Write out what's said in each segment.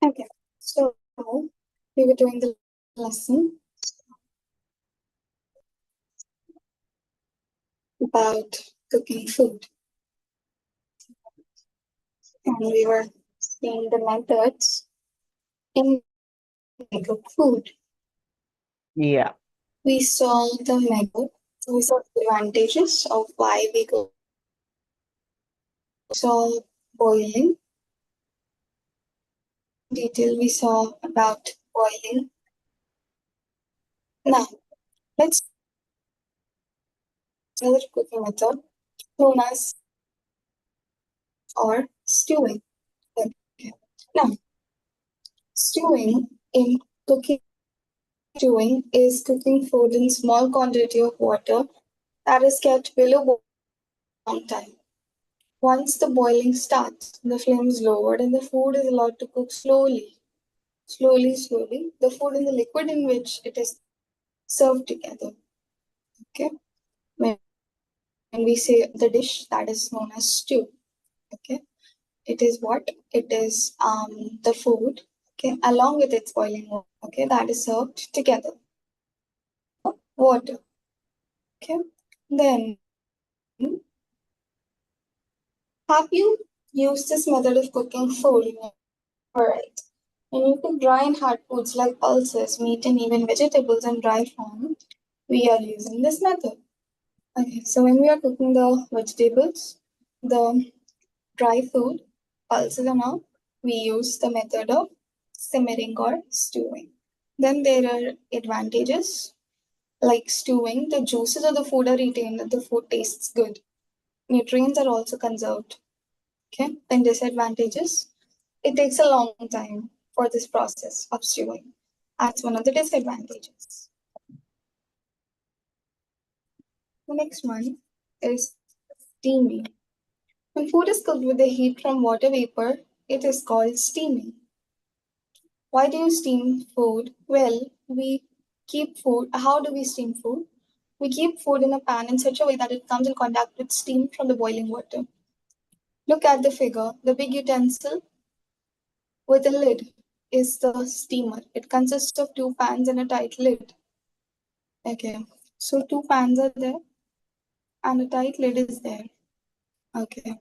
Okay, so we were doing the lesson about cooking food, and we were seeing the methods in cook food. Yeah. We saw the method, we saw the advantages of why we cook. Saw boiling. Detail we saw about boiling. Now let's another cooking method known as or stewing. Okay. Now stewing in cooking stewing is cooking food in small quantity of water that is kept below boil for a long time. Once the boiling starts, the flame is lowered and the food is allowed to cook slowly. Slowly, the food and the liquid in which it is served together. Okay. When we say the dish that is known as stew. Okay. It is what? It is the food, okay, along with its boiling water, okay, that is served together. Water. Okay. Then have you used this method of cooking food? Alright. When you cook dry and hard foods like pulses, meat, and even vegetables in dry form, we are using this method. Okay, so when we are cooking the vegetables, the dry food, pulses and all, we use the method of simmering or stewing. Then there are advantages like stewing, the juices of the food are retained and the food tastes good. Nutrients are also conserved. Okay, then disadvantages. It takes a long time for this process of stewing. That's one of the disadvantages. The next one is steaming. When food is cooked with the heat from water vapor, it is called steaming. Why do you steam food? Well, we keep food. How do we steam food? We keep food in a pan in such a way that it comes in contact with steam from the boiling water. Look at the figure. The big utensil with a lid is the steamer. It consists of two pans and a tight lid. Okay, so two pans are there and a tight lid is there. Okay.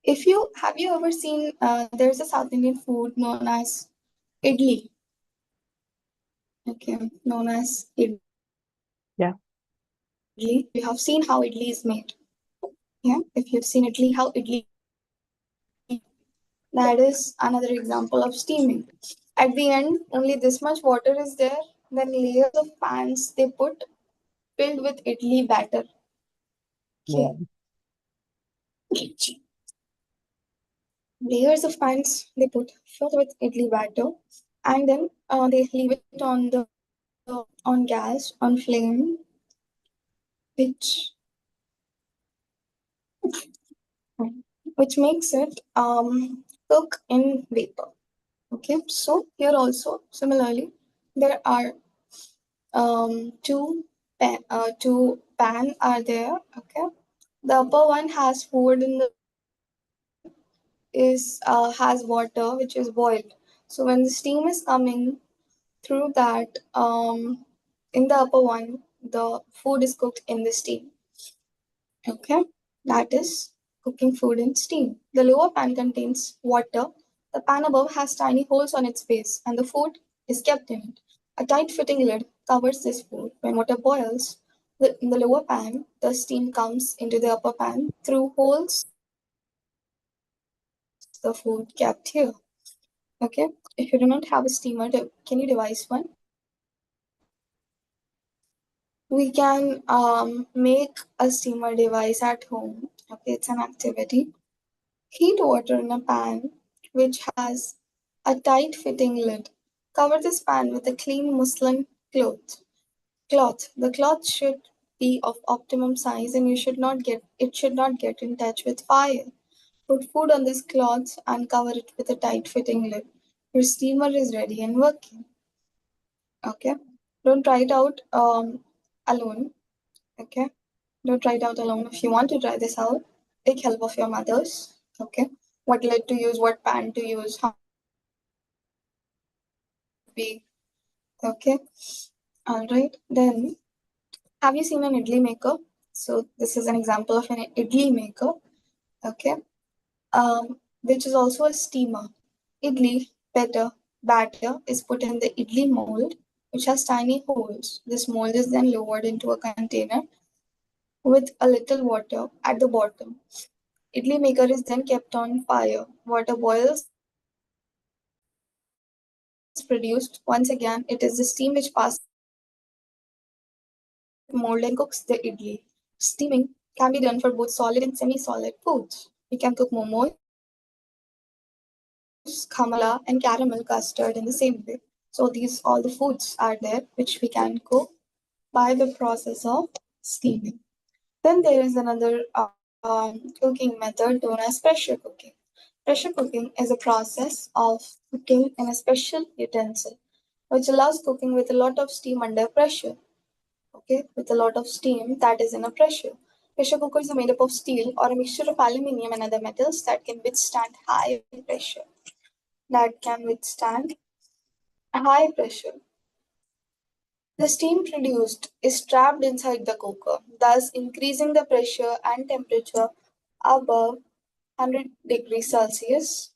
If you have you ever seen there's a South Indian food known as idli. Okay, known as idli. Yeah. You have seen how idli is made. Yeah, if you've seen idli, how idli, that is another example of steaming. At the end, only this much water is there. Then layers of pans they put filled with idli batter. Yeah. Okay, layers of pans they put filled with idli batter, and then they leave it on gas on flame, which which makes it cook in vapor. Okay, so here also similarly there are two pan are there. Okay, the upper one has food in the is has water which is boiled. So when the steam is coming through that in the upper one, the food is cooked in the steam. Okay, that is cooking food in steam. The lower pan contains water. The pan above has tiny holes on its base, and the food is kept in it. A tight fitting lid covers this food. When water boils, in the lower pan, the steam comes into the upper pan through holes. The food kept here. Okay, if you do not have a steamer, can you devise one? We can make a steamer device at home. Okay, it's an activity. Heat water in a pan which has a tight fitting lid. Cover this pan with a clean muslin cloth. The cloth should be of optimum size and it should not get in touch with fire. Put food on this cloth and cover it with a tight fitting lid. Your steamer is ready and working. Okay. Don't try it out alone. Okay. Don't try it out alone. If you want to try this out, take help of your mothers. Okay. What lid to use, what pan to use, how be. Okay. All right. Then, have you seen an idli maker? So this is an example of an idli maker. Okay. Which is also a steamer. Idli batter is put in the idli mold, which has tiny holes. This mold is then lowered into a container with a little water at the bottom. Idli maker is then kept on fire. Water boils. Once again, it is the steam which passes through the mold and cooks the idli. Steaming can be done for both solid and semi-solid foods. We can cook momos, khamala, and caramel custard in the same way. So these all the foods are there which we can cook by the process of steaming. Then there is another cooking method known as pressure cooking. Pressure cooking is a process of cooking in a special utensil, which allows cooking with a lot of steam under pressure. Okay, with a lot of steam that is in a pressure. Pressure cookers are made up of steel or a mixture of aluminium and other metals that can withstand high pressure. That can withstand high pressure. The steam produced is trapped inside the cooker, thus increasing the pressure and temperature above 100 degrees Celsius.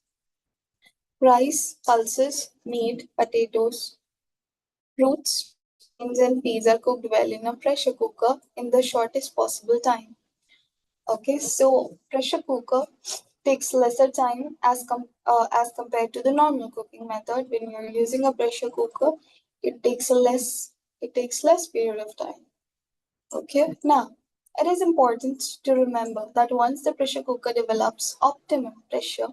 Rice, pulses, meat, potatoes, fruits, beans, and peas are cooked well in a pressure cooker in the shortest possible time. Okay, so pressure cooker takes lesser time as compared to the normal cooking method. When you're using a pressure cooker, it takes a less it takes less period of time. Okay, now it is important to remember that once the pressure cooker develops optimum pressure,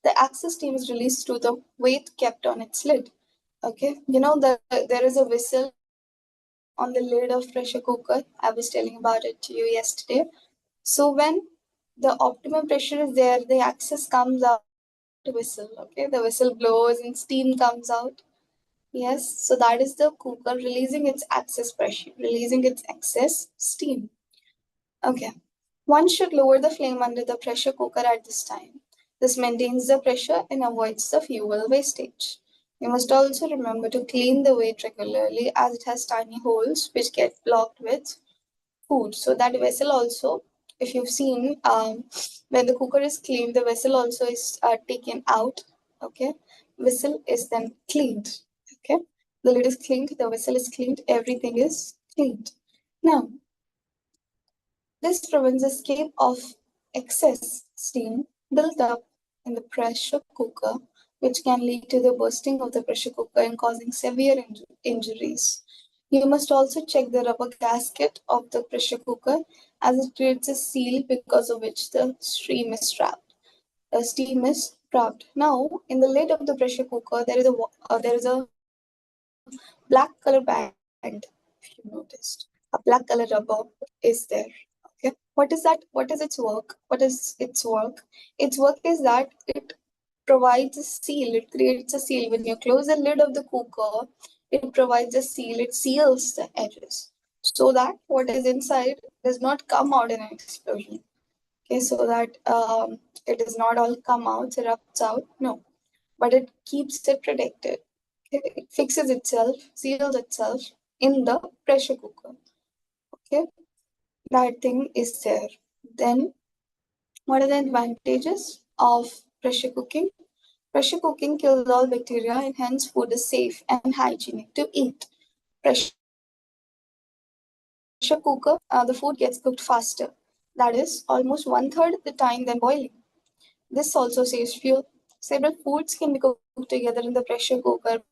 the excess steam is released through the weight kept on its lid. Okay, there is a whistle on the lid of pressure cooker. I was telling about it to you yesterday. So when the optimum pressure is there, the excess comes out whistle. Okay, the whistle blows and steam comes out. Yes, so that is the cooker releasing its excess pressure, releasing its excess steam. Okay. One should lower the flame under the pressure cooker at this time. This maintains the pressure and avoids the fuel wastage. You must also remember to clean the weight regularly as it has tiny holes which get blocked with food. So that vessel also, if you've seen, when the cooker is cleaned, the vessel also is taken out. Okay, vessel is then cleaned. Okay, the lid is cleaned, the vessel is cleaned, everything is cleaned. Now, this prevents escape of excess steam built up in the pressure cooker, which can lead to the bursting of the pressure cooker and causing severe injuries. You must also check the rubber gasket of the pressure cooker as it creates a seal because of which the steam is trapped. Steam is trapped. Now, in the lid of the pressure cooker, there is a black color band. If you noticed, a black color rubber is there. Okay, what is its work? Its work is that it provides a seal. It creates a seal. When you close the lid of the cooker, it provides a seal. It seals the edges so that what is inside does not come out in an explosion. Okay, so that it does not all come out, erupts out. No, but it keeps it protected. Okay, it fixes itself, seals itself in the pressure cooker. Okay, that thing is there. Then, what are the advantages of pressure cooking? Pressure cooking kills all bacteria and hence food is safe and hygienic to eat. Pressure cooker, the food gets cooked faster. That is almost one third the time than boiling. This also saves fuel. Several foods can be cooked together in the pressure cooker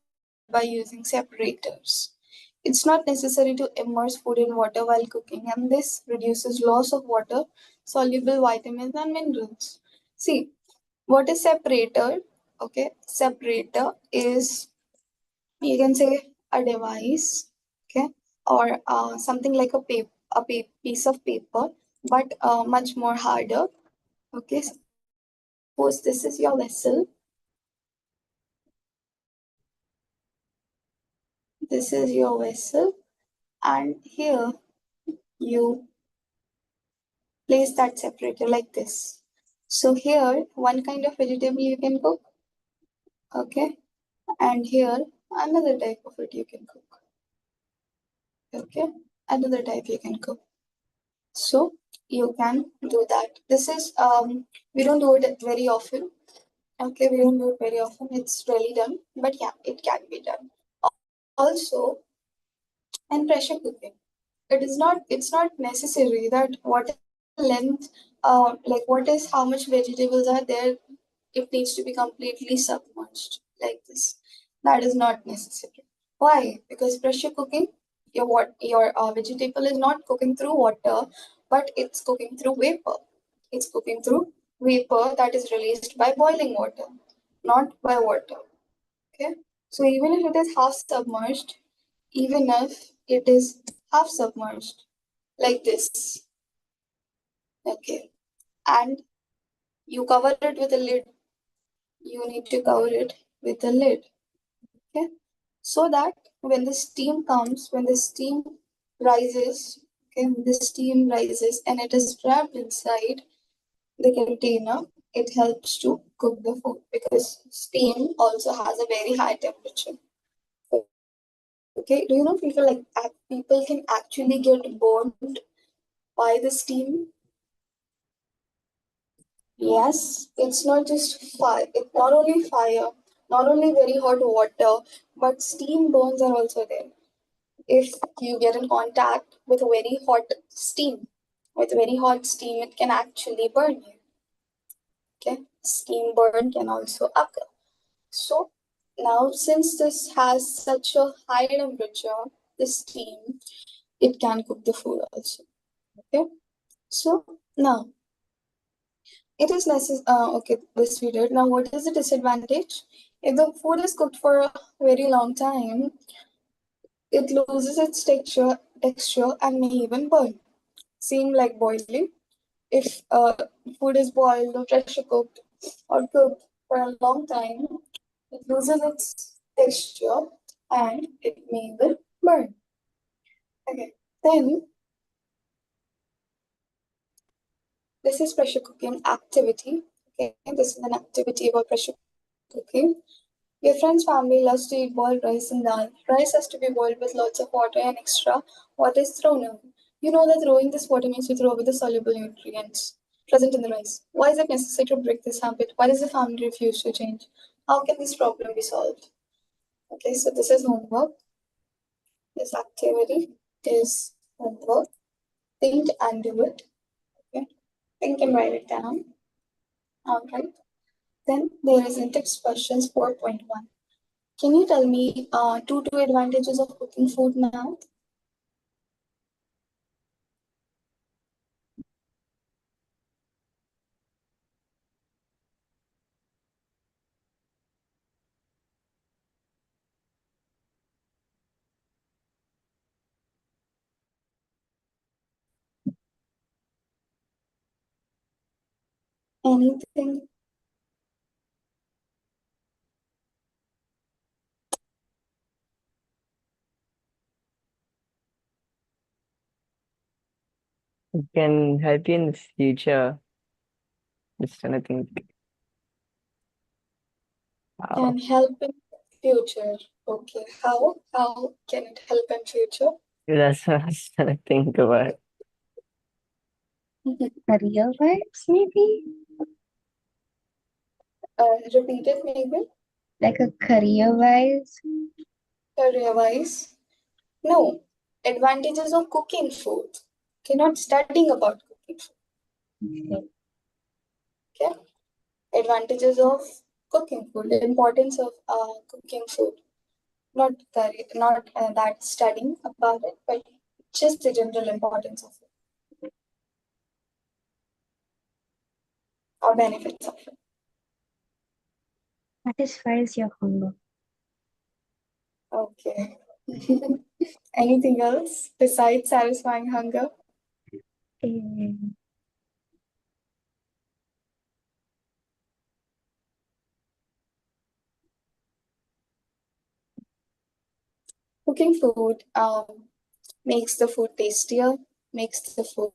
by using separators. It's not necessary to immerse food in water while cooking, and this reduces loss of water, soluble vitamins, and minerals. See, what is separator? Okay, separator is, you can say, a device, okay, or something like a piece of paper, but much more harder. Okay, suppose this is your vessel. This is your vessel, and here you place that separator like this. So here, one kind of vegetable you can cook, okay, and here another type of it you can cook. Okay, another type you can cook. So you can do that. This is we don't do it very often. Okay, we don't do it very often. It's really done, but yeah, it can be done. Also, and pressure cooking. It's not necessary that what is the length, like what is how much vegetables are there. It needs to be completely submerged like this. That is not necessary. Why? Because pressure cooking, your vegetable is not cooking through water, but it's cooking through vapor. It's cooking through vapor that is released by boiling water, not by water. Okay. So even if it is half submerged, even if it is half submerged, like this, okay, and you cover it with a lid, you need to cover it with a lid, okay, so that when the steam comes, when the steam rises, okay, when the steam rises and it is trapped inside the container, it helps to cook the food because steam also has a very high temperature. Okay, do you know people can actually get burned by the steam? Yes, it's not just fire. It's not only fire, not only very hot water, but steam burns are also there. If you get in contact with very hot steam, it can actually burn you. Okay, steam burn can also occur. So now, since this has such a high temperature, the steam, it can cook the food also. Okay, so now it is necessary. Okay, this we did. Now, what is the disadvantage? If the food is cooked for a very long time, it loses its texture, and may even burn. Seem like boiling. If food is boiled or pressure cooked or cooked for a long time, it loses its texture and it may even burn. Okay, then this is pressure cooking activity. Okay, this is an activity about pressure cooking. Your friend's family loves to eat boiled rice and dal. Rice has to be boiled with lots of water and extra water is thrown in. You know that throwing this water means you throw away the soluble nutrients present in the rice. Why is it necessary to break this habit? Why does the family refuse to change? How can this problem be solved? Okay, so this is homework. This activity is homework. Think and do it. Okay, think and write it down. All right. Then there is index questions 4.1. Can you tell me two advantages of cooking food now? Anything? It can help you in the future. Just trying to think Can how. help in future. Okay, how? How can it help in future? That's what I was trying to think about. Career vibes, maybe? Repeat it maybe. Like a career wise? Career wise. No. Advantages of cooking food. Okay, not studying about cooking food. Okay. Advantages of cooking food. The importance of cooking food. Not not that studying about it, but just the general importance of it or benefits of it. Satisfies your hunger. Okay. Anything else besides satisfying hunger? Mm, Cooking food makes the food tastier, makes the food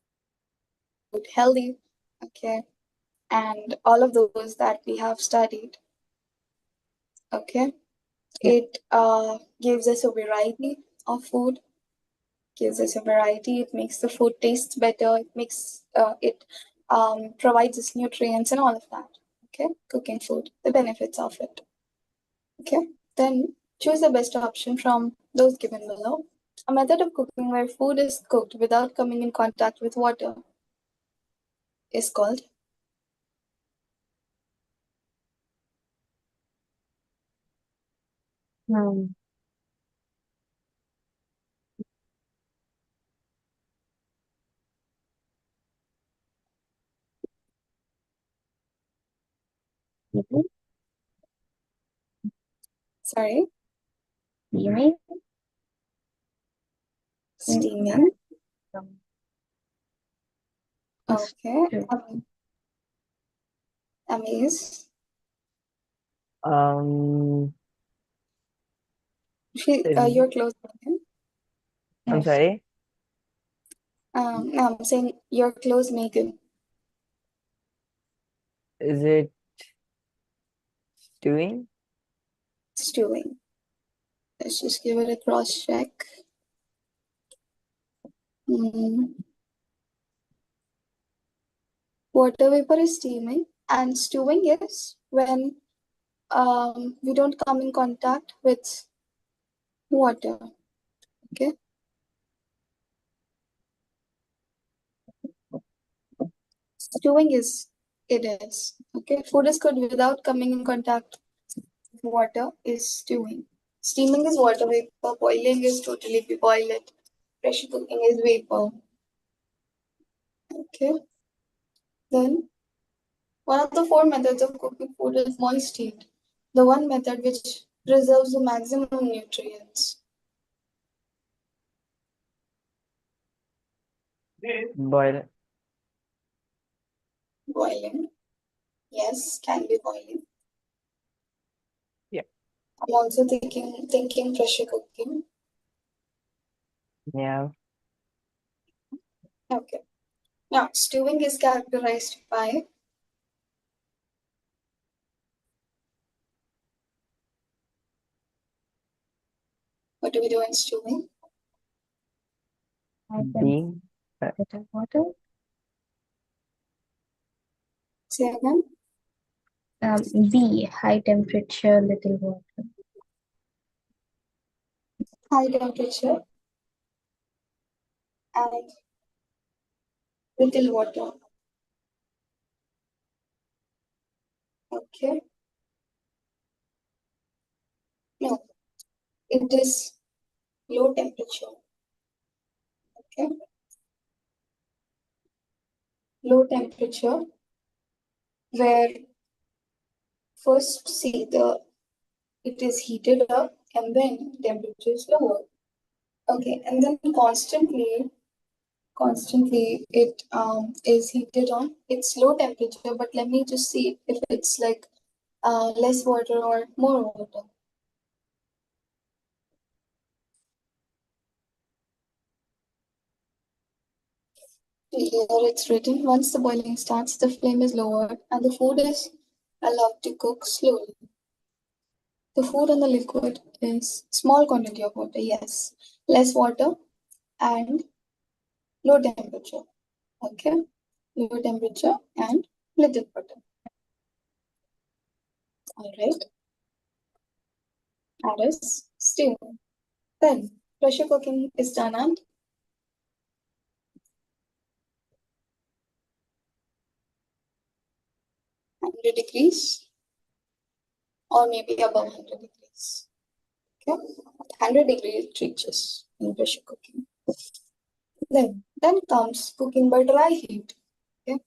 healthy, okay, and all of those that we have studied, okay. It gives us a variety of food, gives us a variety. It makes the food taste better. It makes it provides us nutrients and all of that. Okay, cooking food, the benefits of it. Okay, then choose the best option from those given below. A method of cooking where food is cooked without coming in contact with water is called Um, steaming, sorry, steaming, steaming. um, Okay, stew. amaze. Um, is You're close, Megan. I'm Yes. sorry. No, I'm saying you're close, Megan. Is it stewing? Stewing. Let's just give it a cross check. Mm. Water vapor is steaming, and stewing is when we don't come in contact with water. Okay. Stewing is it is. Okay. Food is cooked without coming in contact with water is stewing. Steaming is water vapor. Boiling is totally we boil it. Pressure cooking is vapor. Okay. Then one of the four methods of cooking food is moist heat, the one method which preserves the maximum nutrients. Boil. Boiling, yes, can be boiling. Yeah. I'm also thinking pressure cooking. Yeah. Okay. Now, stewing is characterized by what do we do in stewing? High Being. temperature water. Say again. B, high temperature little water. High temperature and little water. Okay. No, it is low temperature. Okay. Low temperature where first see the it is heated up and then temperature is lower. Okay, and then constantly it is heated on. It's low temperature, but let me just see if it's like less water or more water. Here it's written once the boiling starts, the flame is lowered and the food is allowed to cook slowly. The food and the liquid is small quantity of water, yes, less water and low temperature. Okay, low temperature and little water. All right, that is stew. Then pressure cooking is done at 100 degrees or maybe above 100 degrees. Okay, 100 degrees it reaches in pressure cooking. Then comes cooking by dry heat. Okay,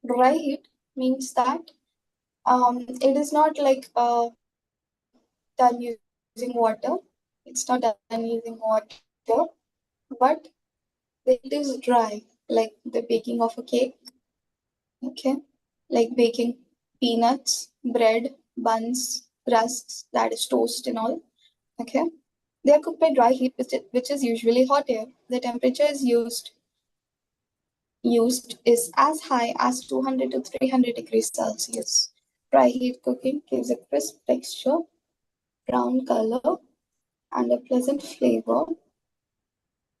dry heat means that it is not like done using water. It's not done using water, but the heat is dry, like the baking of a cake. Okay, like baking peanuts, bread, buns, rusks, that is toast and all. Okay, they are cooked by dry heat, which is usually hot air. The temperature is used is as high as 200 to 300 degrees Celsius. Dry heat cooking gives a crisp texture brown color, and a pleasant flavor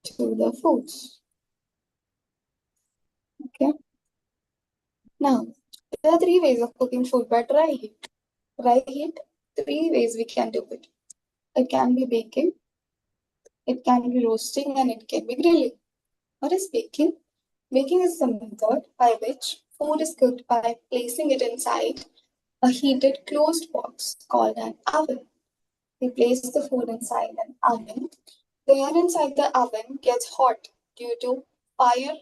to the foods. Okay. Now, there are three ways of cooking food by dry heat. Dry heat, three ways we can do it. It can be baking, it can be roasting, and it can be grilling. What is baking? Baking is the method by which food is cooked by placing it inside a heated closed box called an oven. We place the food inside an oven. The air inside the oven gets hot due to fire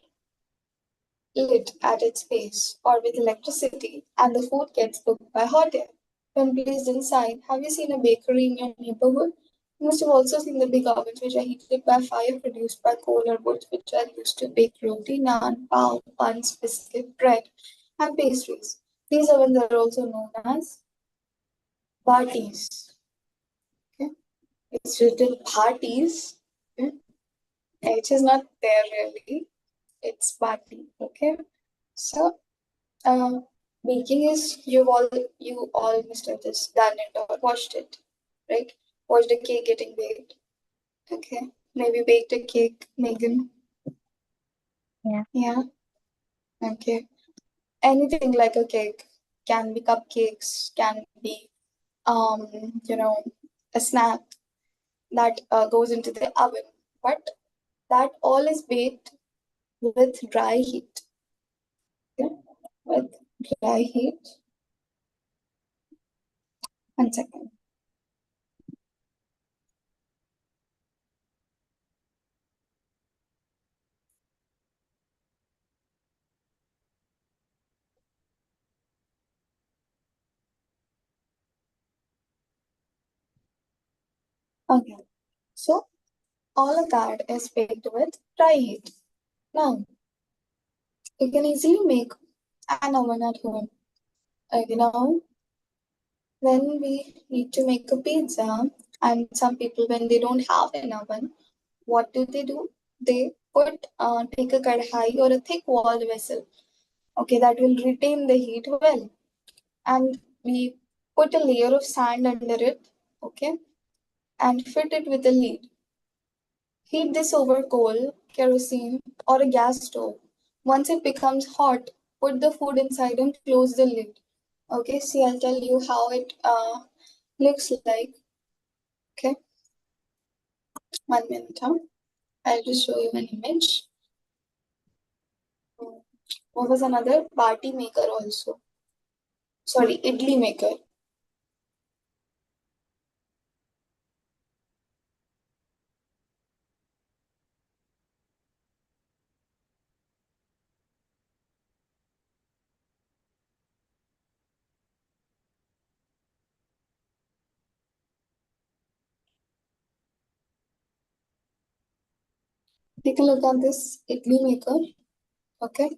lit at its base or with electricity, and the food gets cooked by hot air. When placed inside, have you seen a bakery in your neighborhood? You must have also seen the big ovens which are heated by fire produced by coal or wood, which are used to bake roti, naan, pav, buns, biscuit, bread, and pastries. These ovens are also known as parties. Okay? It's written parties, okay? Which is not there really. It's party. Okay. So baking is you all must have just done it or watched it, right? Watched a cake getting baked. Okay. Maybe baked a cake, Megan. Yeah. Yeah. Okay. Anything like a cake can be cupcakes, can be um, you know, a snack that goes into the oven. But that all is baked with dry heat. Okay? With dry heat. 1 second. Okay. So all of that is baked with dry heat. Now, you can easily make an oven at home. When we need to make a pizza, and some people, when they don't have an oven, what do? They take a kadhai or a thick walled vessel, okay, that will retain the heat well. And we put a layer of sand under it, okay, and fit it with a lid. Heat this over coal, kerosene, or a gas stove. Once it becomes hot, put the food inside and close the lid. Okay, see, I'll tell you how it looks like. Okay, 1 minute. I'll just show you an image. What was another party maker also? Sorry, idli maker. Take a look at this idli maker. Okay,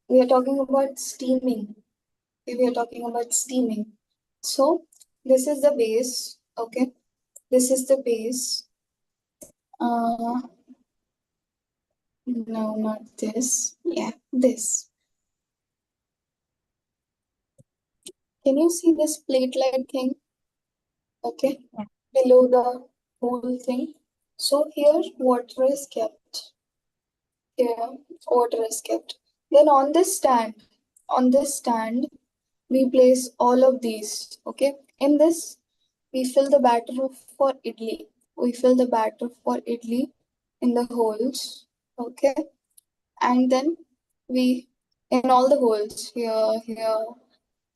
we are talking about steaming. We are talking about steaming. So this is the base. Okay, this is the base. No, not this. Yeah, this. Can you see this plate-like thing? Okay, Yeah. below the whole thing. So here water is kept. Here water is kept. Then on this stand, we place all of these. Okay, in this we fill the batter for idli. We fill the batter for idli in the holes. Okay, and then we in all the holes here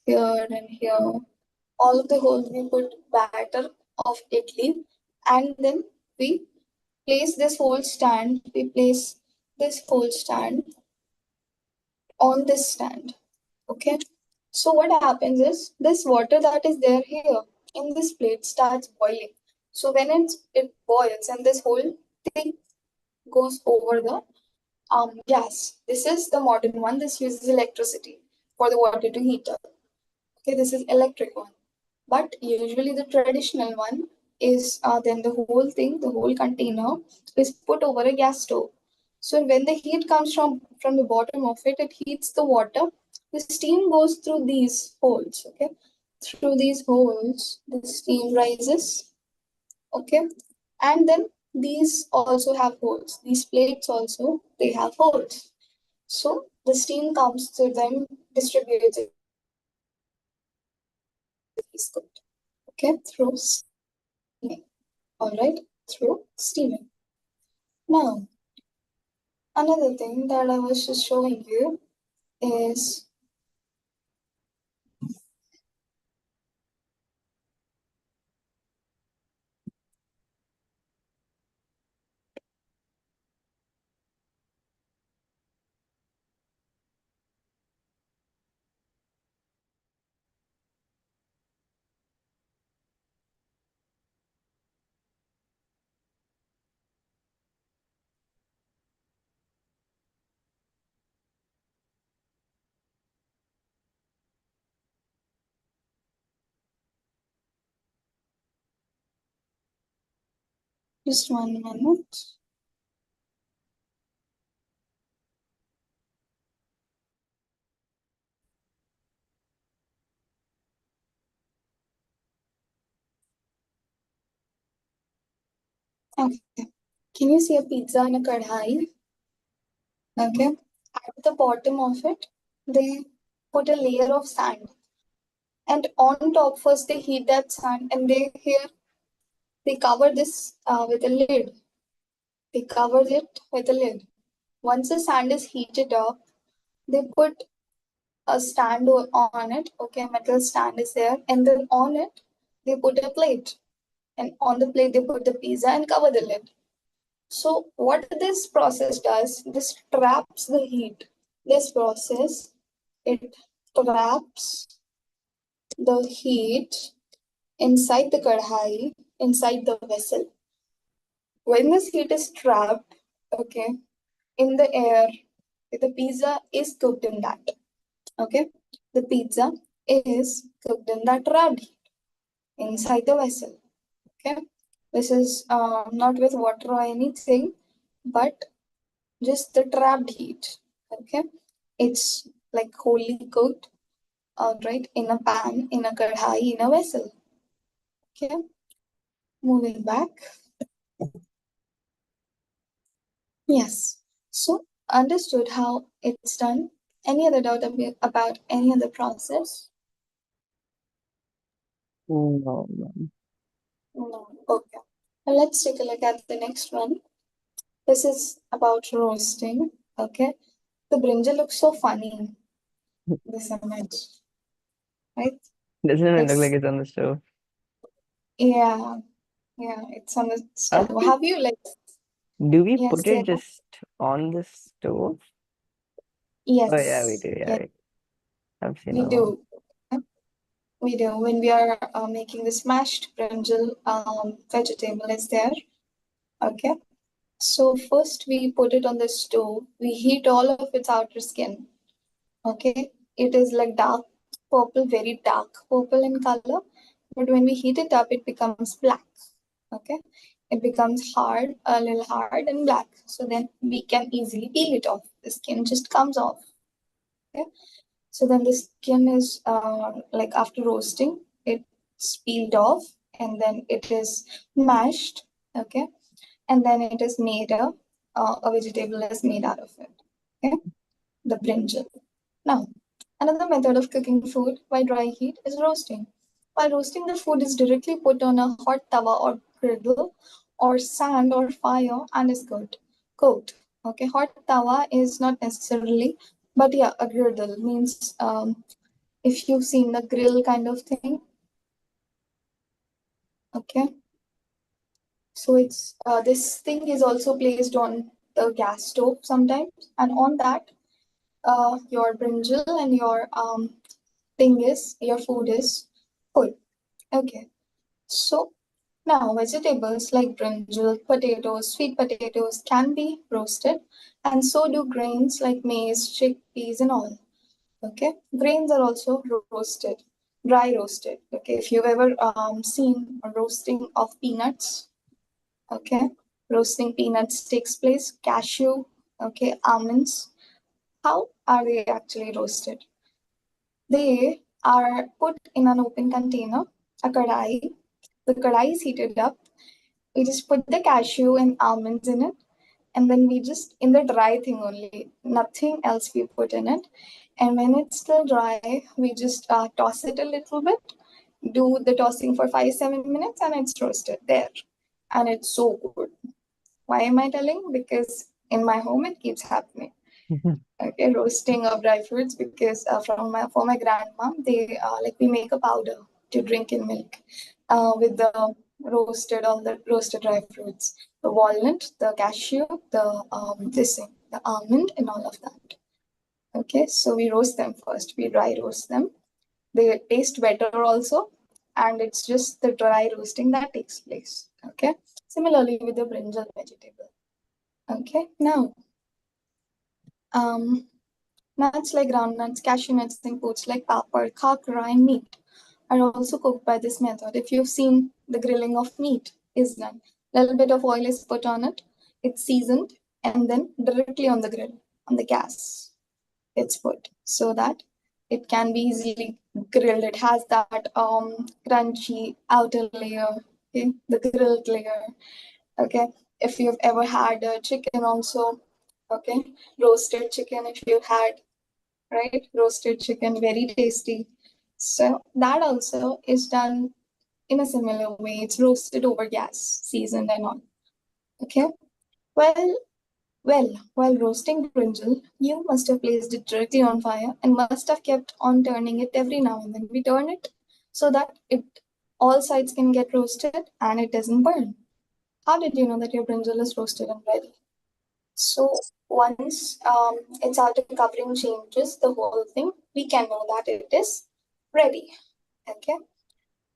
and here, all of the holes we put batter of idli, and then we place this whole stand. We place this whole stand on this stand. Okay. So what happens is this water that is there here in this plate starts boiling. So when it boils and this whole thing goes over the gas. This is the modern one. This uses electricity for the water to heat up. Okay, this is electric one. But usually the traditional one is then the whole thing, the whole container is put over a gas stove. So when the heat comes from the bottom of it, it heats the water. The steam goes through these holes. Okay, through these holes, the steam rises. Okay, and then these also have holes. These plates also they have holes. So the steam comes to them, distributes it, is good. Okay, through steaming. All right, through steaming. Now, another thing that I was just showing you is just 1 minute. Okay. Can you see a pizza in a kadhai? Okay. At the bottom of it, they put a layer of sand. And on top, first they heat that sand and they cover this with a lid. They cover it with a lid. Once the sand is heated up, they put a stand on it. Okay, a metal stand is there. And then on it, they put a plate. And on the plate, they put the pizza and cover the lid. So what this process does, this traps the heat. This process, it traps the heat inside the kadhai, inside the vessel. When this heat is trapped, okay, in the air, the pizza is cooked in that. Okay, the pizza is cooked in that trapped heat inside the vessel. Okay, this is not with water or anything, but just the trapped heat. Okay, it's like wholly cooked, right, in a pan, in a kadhai, in a vessel. Okay, moving back. Yes, so understood how it's done. Any other doubt about any other process? No, no. No. Okay. Now let's take a look at the next one. This is about roasting. Okay. The brinjal looks so funny, this image, right? Doesn't even look It's like it's on the stove. yeah, yeah, it's on the stove. Uh, Have you like do we yes, put it just on the stove? Oh yeah, we yes, do. Yeah, yes, right. I've seen we a lot. do. We do when we are making this mashed brinjal vegetable is there. Okay. So first we put it on the stove. We heat all of its outer skin. Okay. It is like dark purple, very dark purple in color. But when we heat it up, it becomes black. Okay. It becomes hard, a little hard and black. So then we can easily peel it off. The skin just comes off. Okay. So then the skin is like after roasting, it's peeled off and then it is mashed. Okay. And then it is made a vegetable is made out of it. Okay, the brinjal. Now, another method of cooking food by dry heat is roasting. While roasting, the food is directly put on a hot tawa or griddle or sand or fire and is cooked. Okay, hot tawa is not necessarily, but yeah, a griddle means if you've seen the grill kind of thing. Okay, so it's this thing is also placed on the gas stove sometimes, and on that, your brinjal and your thing is your food is full. Okay, so now vegetables like brinjal, potatoes, sweet potatoes can be roasted, and so do grains like maize, chickpeas, and all. Okay, grains are also roasted, dry roasted. Okay, if you've ever seen a roasting of peanuts, okay, roasting peanuts takes place, cashew, okay, almonds. How are they actually roasted? They are put in an open container, a kadai. The kadai is heated up. We just put the cashew and almonds in it, and then we just in the dry thing only, nothing else we put in it. And when it's still dry, we just toss it a little bit, do the tossing for 5-7 minutes, and it's roasted there. And it's so good. Why am I telling? Because in my home it keeps happening. Okay, roasting of dry fruits, because for my grandma, they like we make a powder to drink in milk with the all the roasted dry fruits, the walnut, the cashew, the this thing, the almond, and all of that. Okay, so we roast them first. We dry roast them. They taste better also, and it's just the dry roasting that takes place. Okay, similarly with the brinjal vegetable. Okay, now um nuts like groundnuts, cashew nuts, and foods like papad, khakra, and meat are also cooked by this method. If you've seen the grilling of meat is done, a little bit of oil is put on it, it's seasoned, and then directly on the grill, on the gas, it's put so that it can be easily grilled. It has that crunchy outer layer, okay, the grilled layer. Okay, if you've ever had chicken also, okay, roasted chicken, if you had, right? Roasted chicken, very tasty. So that also is done in a similar way. It's roasted over gas, seasoned and all. Okay. Well, while roasting brinjal, you must have placed it directly on fire and must have kept on turning it every now and then. We turn it so that it all sides can get roasted and it doesn't burn. How did you know that your brinjal is roasted and ready? So once its outer covering changes the whole thing, we can know that it is ready. Okay.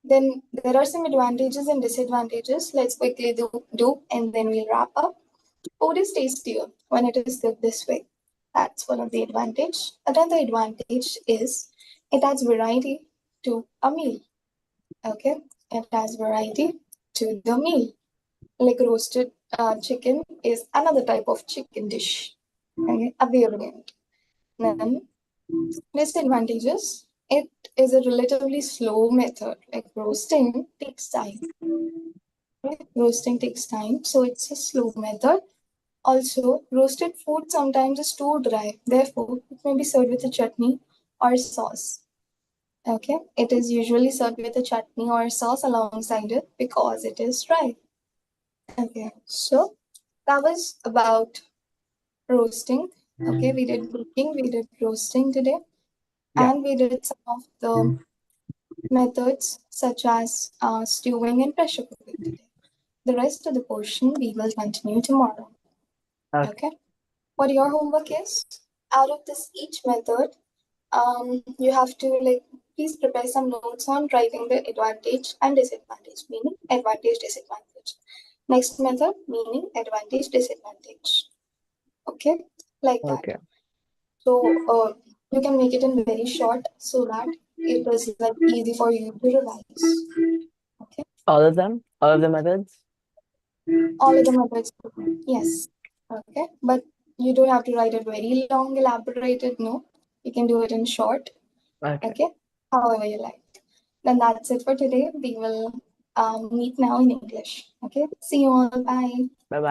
Then there are some advantages and disadvantages. Let's quickly do and then we'll wrap up. Food is tastier when it is cooked this way. That's one of the advantage. Another advantage is it adds variety to a meal. Okay. It adds variety to the meal. Like roasted chicken is another type of chicken dish. Okay, a variant. Then disadvantages. It is a relatively slow method. Like roasting takes time. Okay? Roasting takes time, so it's a slow method. Also, roasted food sometimes is too dry. Therefore, it may be served with a chutney or sauce. Okay, it is usually served with a chutney or sauce alongside it because it is dry. Okay, so that was about roasting. Okay, we did baking, we did roasting today, Yeah. and we did some of the methods such as stewing and pressure cooking today. The rest of the portion we will continue tomorrow. Okay. Okay, what your homework is out of this each method, you have to like please prepare some notes on writing the advantage and disadvantage, meaning advantage, disadvantage. Next method, meaning advantage, disadvantage. Okay, like that. Okay. So you can make it in very short so that it is like easy for you to revise. Okay, All of them? All of the methods? all of the methods. Yes. Okay, but you don't have to write it very long, elaborated. No, you can do it in short. Okay. Okay, however you like. Then that's it for today. We will meet now in English. Okay, see you all. Bye. Bye-bye.